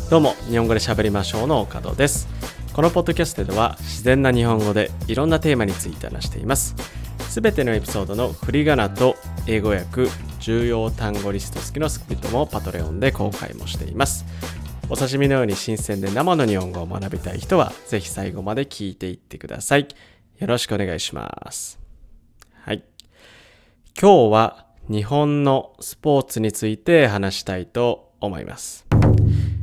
どうも、日本語で喋りましょうの岡戸です。このポッドキャストでは自然な日本語でいろんなテーマについて話しています。すべてのエピソードの振り仮名と英語訳、重要単語リスト付きのスクリプトもパトレオンで公開もしています。お刺身のように新鮮で生の日本語を学びたい人はぜひ最後まで聞いていってください。よろしくお願いします。はい。今日は日本のスポーツについて話したいと思います。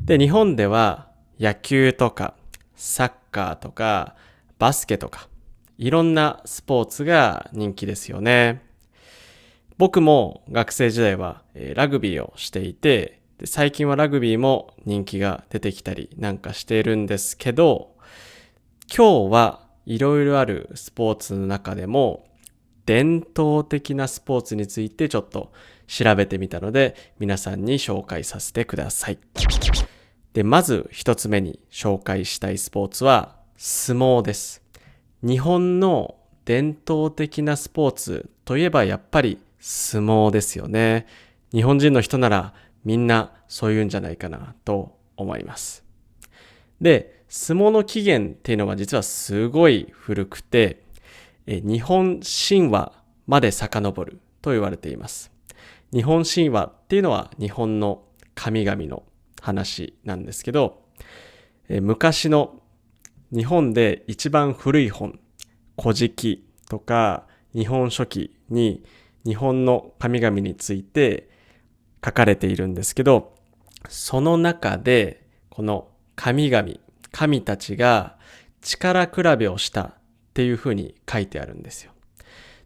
で、日本では野球とかサッカーとかバスケとかいろんなスポーツが人気ですよね。僕も学生時代はラグビーをしていて、最近はラグビーも人気が出てきたりなんかしているんですけど、今日はいろいろあるスポーツの中でも伝統的なスポーツについてちょっと調べてみたので皆さんに紹介させてください。で、まず一つ目に紹介したいスポーツは相撲です。日本の伝統的なスポーツといえばやっぱり相撲ですよね。日本人の人ならみんなそういうんじゃないかなと思います。で、相撲の起源っていうのは実はすごい古くて、日本神話まで遡ると言われています。日本神話っていうのは日本の神々の話なんですけど、昔の日本で一番古い本、古事記とか日本書紀に日本の神々について書かれているんですけど、その中でこの神々、神たちが力比べをしたっていうふうに書いてあるんですよ。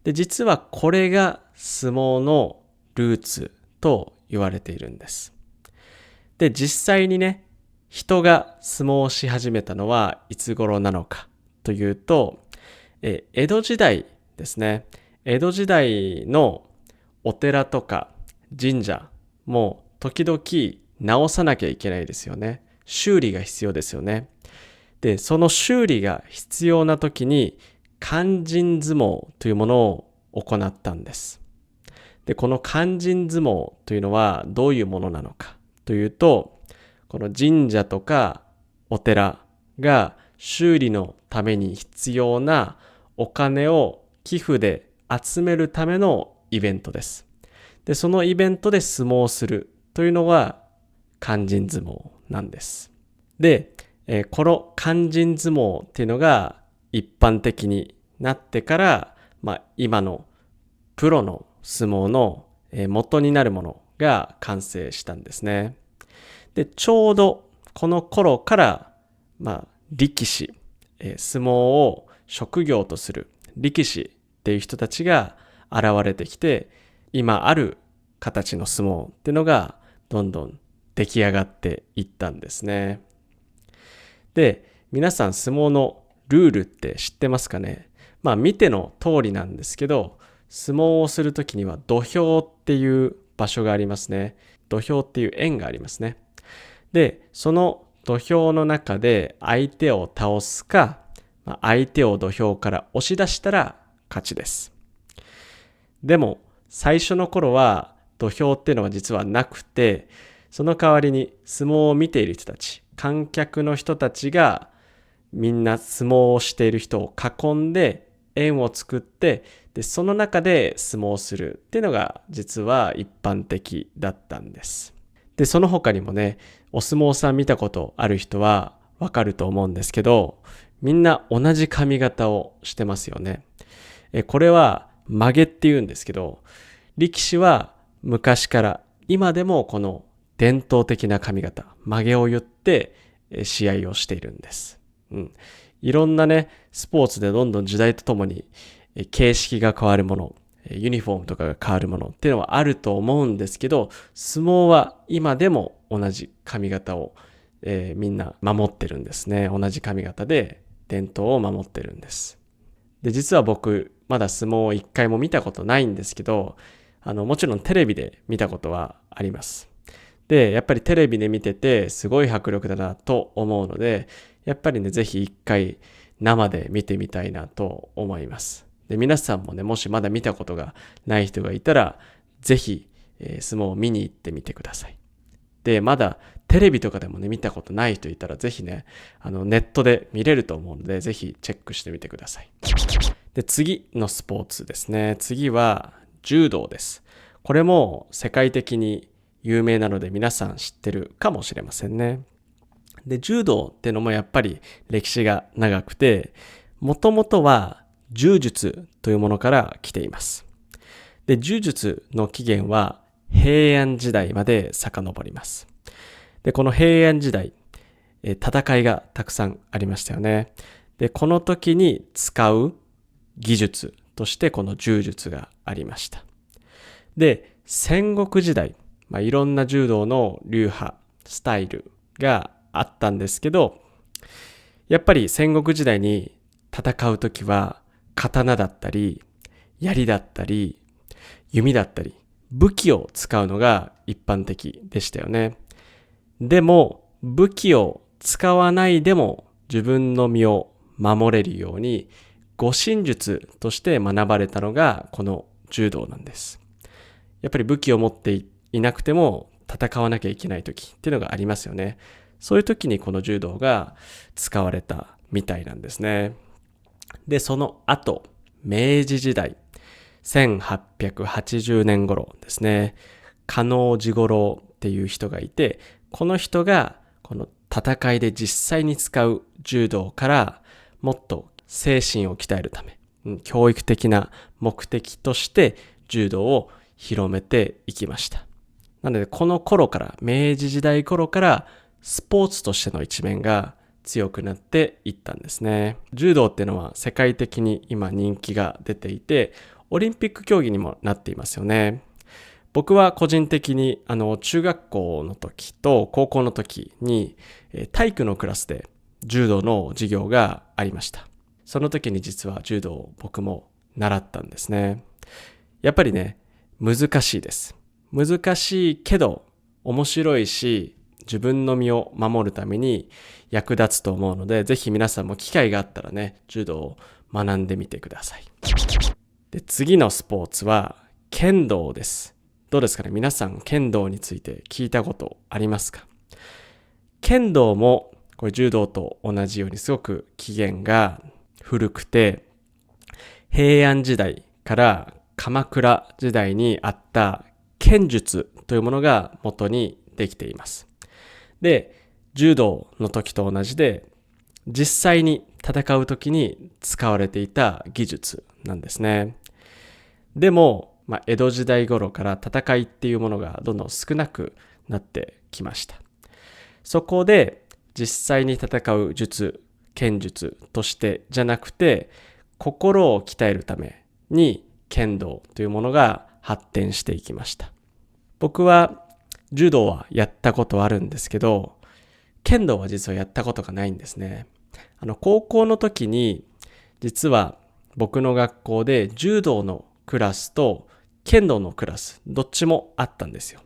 で、実はこれが相撲のルーツと言われているんです。で、実際にね、人が相撲をし始めたのはいつ頃なのかというと、江戸時代ですね。江戸時代のお寺とか神社も時々直さなきゃいけないですよね。修理が必要ですよね。で、その修理が必要な時に勧進相撲というものを行ったんです。で、この勧進相撲というのはどういうものなのかというと、この神社とかお寺が修理のために必要なお金を寄付で集めるためのイベントです。で、そのイベントで相撲をするというのが勧進相撲なんです。で、この勧進相撲っていうのが一般的になってから、今のプロの相撲の元になるものが完成したんですね。で、ちょうどこの頃から、力士、相撲を職業とする力士っていう人たちが現れてきて、今ある形の相撲っていうのがどんどん出来上がっていったんですね。で、皆さん相撲のルールって知ってますかね？見ての通りなんですけど、相撲をするときには土俵っていう場所がありますね。土俵っていう円がありますね。で、その土俵の中で相手を倒すか、相手を土俵から押し出したら勝ちです。でも、最初の頃は土俵っていうのは実はなくて、その代わりに相撲を見ている人たち、観客の人たちがみんな相撲をしている人を囲んで円を作って、でその中で相撲をするっていうのが実は一般的だったんです。で、その他にもね、お相撲さん見たことある人はわかると思うんですけど、みんな同じ髪型をしてますよね。これは曲げって言うんですけど、力士は昔から今でもこの伝統的な髪型、曲げを言って試合をしているんです。いろんなね、スポーツでどんどん時代とともに形式が変わるもの、ユニフォームとかが変わるものっていうのはあると思うんですけど、相撲は今でも同じ髪型を、みんな守ってるんですね。同じ髪型で伝統を守ってるんです。で、実は僕まだ相撲を一回も見たことないんですけど、もちろんテレビで見たことはあります。で、やっぱりテレビで見ててすごい迫力だなと思うので、やっぱりね、ぜひ一回生で見てみたいなと思います。で、皆さんもね、もしまだ見たことがない人がいたら、ぜひ、相撲を見に行ってみてください。でまだテレビとかでもね見たことない人いたらぜひねネットで見れると思うのでぜひチェックしてみてください。で次のスポーツですね。次は柔道です。これも世界的に有名なので皆さん知ってるかもしれませんね。で柔道っていうのもやっぱり歴史が長くて、もともとは柔術というものから来ています。で柔術の起源は平安時代まで遡ります。でこの平安時代、戦いがたくさんありましたよね。でこの時に使う技術としてこの柔術がありました。で戦国時代、いろんな柔道の流派スタイルがあったんですけど、やっぱり戦国時代に戦うときは刀だったり槍だったり弓だったり武器を使うのが一般的でしたよね。でも武器を使わないでも自分の身を守れるように護身術として学ばれたのがこの柔道なんです。やっぱり武器を持っていなくても戦わなきゃいけない時っていうのがありますよね。そういう時にこの柔道が使われたみたいなんですね。でその後明治時代1880年頃ですね、加納治五郎っていう人がいて、この人がこの戦いで実際に使う柔道からもっと精神を鍛えるため、教育的な目的として柔道を広めていきました。なのでこの頃から、明治時代頃からスポーツとしての一面が強くなっていったんですね。柔道っていうのは世界的に今人気が出ていて、オリンピック競技にもなっていますよね。僕は個人的に中学校の時と高校の時に体育のクラスで柔道の授業がありました。その時に実は柔道を僕も習ったんですね。やっぱりね、難しいです。難しいけど面白いし、自分の身を守るために役立つと思うので、ぜひ皆さんも機会があったらね、柔道を学んでみてください。で、次のスポーツは剣道です。どうですかね、皆さん剣道について聞いたことありますか？剣道もこれ柔道と同じようにすごく起源が古くて、平安時代から鎌倉時代にあった剣術というものが元にできています。で、柔道の時と同じで、実際に戦う時に使われていた技術なんですね。でも、江戸時代頃から戦いっていうものがどんどん少なくなってきました。そこで実際に戦う術、剣術としてじゃなくて、心を鍛えるために剣道というものが発展していきました。僕は柔道はやったことあるんですけど、剣道は実はやったことがないんですね。高校の時に実は僕の学校で柔道のクラスと剣道のクラスどっちもあったんですよ。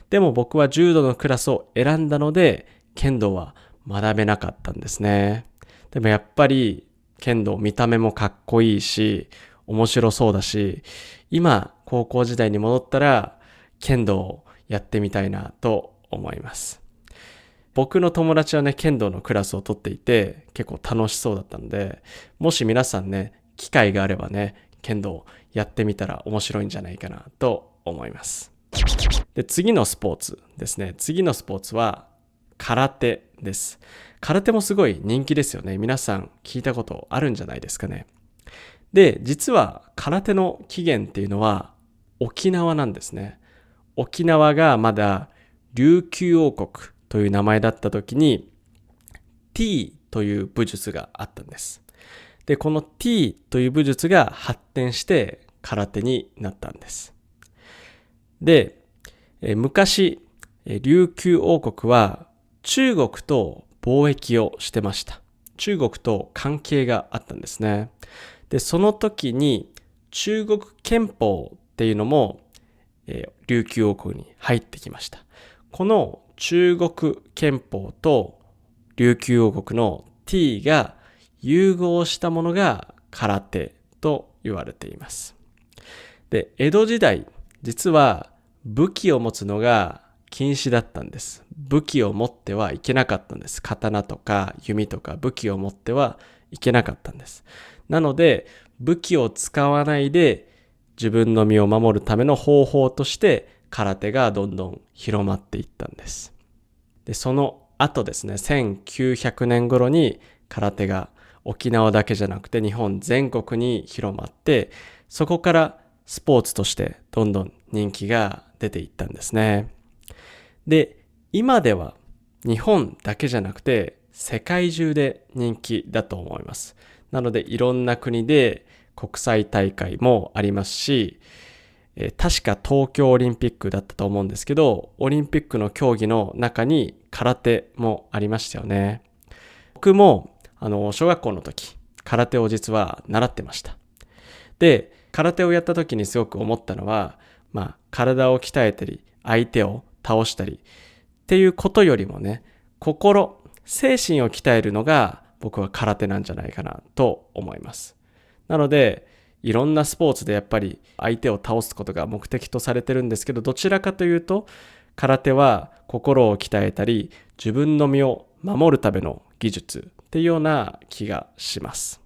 でも僕は柔道のクラスを選んだので剣道は学べなかったんですね。でもやっぱり剣道見た目もかっこいいし面白そうだし、今高校時代に戻ったら剣道をやってみたいなと思います。僕の友達はね、剣道のクラスを取っていて結構楽しそうだったので、もし皆さんね、機会があればね、剣道やってみたら面白いんじゃないかなと思います。で、次のスポーツですね。次のスポーツは空手です。空手もすごい人気ですよね。皆さん聞いたことあるんじゃないですかね。で、実は空手の起源っていうのは沖縄なんですね。沖縄がまだ琉球王国という名前だった時に T という武術があったんです。で、この T という武術が発展して空手になったんです。で、昔琉球王国は中国と貿易をしてました。中国と関係があったんですね。で、その時に中国憲法っていうのも、琉球王国に入ってきました。この中国憲法と琉球王国の T が融合したものが空手と言われています。で、江戸時代、実は武器を持つのが禁止だったんです。武器を持ってはいけなかったんです。刀とか弓とか武器を持ってはいけなかったんです。なので武器を使わないで自分の身を守るための方法として空手がどんどん広まっていったんです。で、その後ですね、1900年頃に空手が沖縄だけじゃなくて日本全国に広まって、そこからスポーツとしてどんどん人気が出ていったんですね。で、今では日本だけじゃなくて世界中で人気だと思います。なのでいろんな国で国際大会もありますし、確か東京オリンピックだったと思うんですけど、オリンピックの競技の中に空手もありましたよね。僕も小学校の時空手を実は習ってました。で、空手をやった時にすごく思ったのは、体を鍛えたり相手を倒したりっていうことよりもね、精神を鍛えるのが僕は空手なんじゃないかなと思います。なのでいろんなスポーツでやっぱり相手を倒すことが目的とされてるんですけど、どちらかというと空手は心を鍛えたり自分の身を守るための技術っていうような気がします。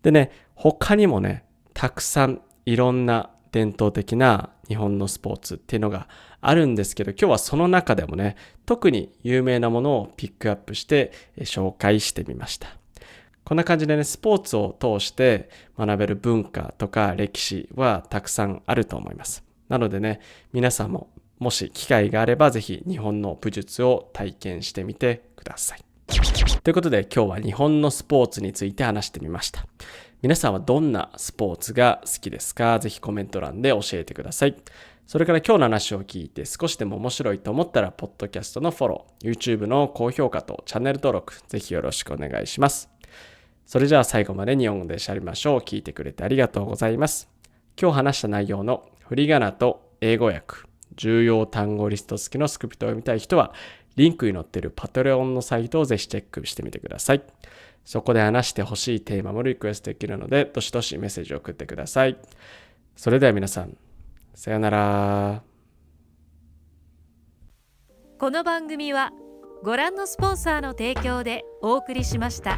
でね、他にもね、たくさんいろんな伝統的な日本のスポーツっていうのがあるんですけど、今日はその中でもね、特に有名なものをピックアップして紹介してみました。こんな感じでね、スポーツを通して学べる文化とか歴史はたくさんあると思います。なのでね、皆さんももし機会があればぜひ日本の武術を体験してみてください。ということで今日は日本のスポーツについて話してみました。皆さんはどんなスポーツが好きですか？ぜひコメント欄で教えてください。それから今日の話を聞いて少しでも面白いと思ったら、ポッドキャストのフォロー、YouTube の高評価とチャンネル登録、ぜひよろしくお願いします。それじゃあ最後まで日本語でしゃべりましょう。聞いてくれてありがとうございます。今日話した内容の振り仮名と英語訳、重要単語リスト付きのスクリプトを読みたい人は、リンクに載っているパトレオンのサイトをぜひチェックしてみてください。そこで話してほしいテーマもリクエストできるので、どしどしメッセージを送ってください。それでは皆さん、さよなら。この番組はご覧のスポンサーの提供でお送りしました。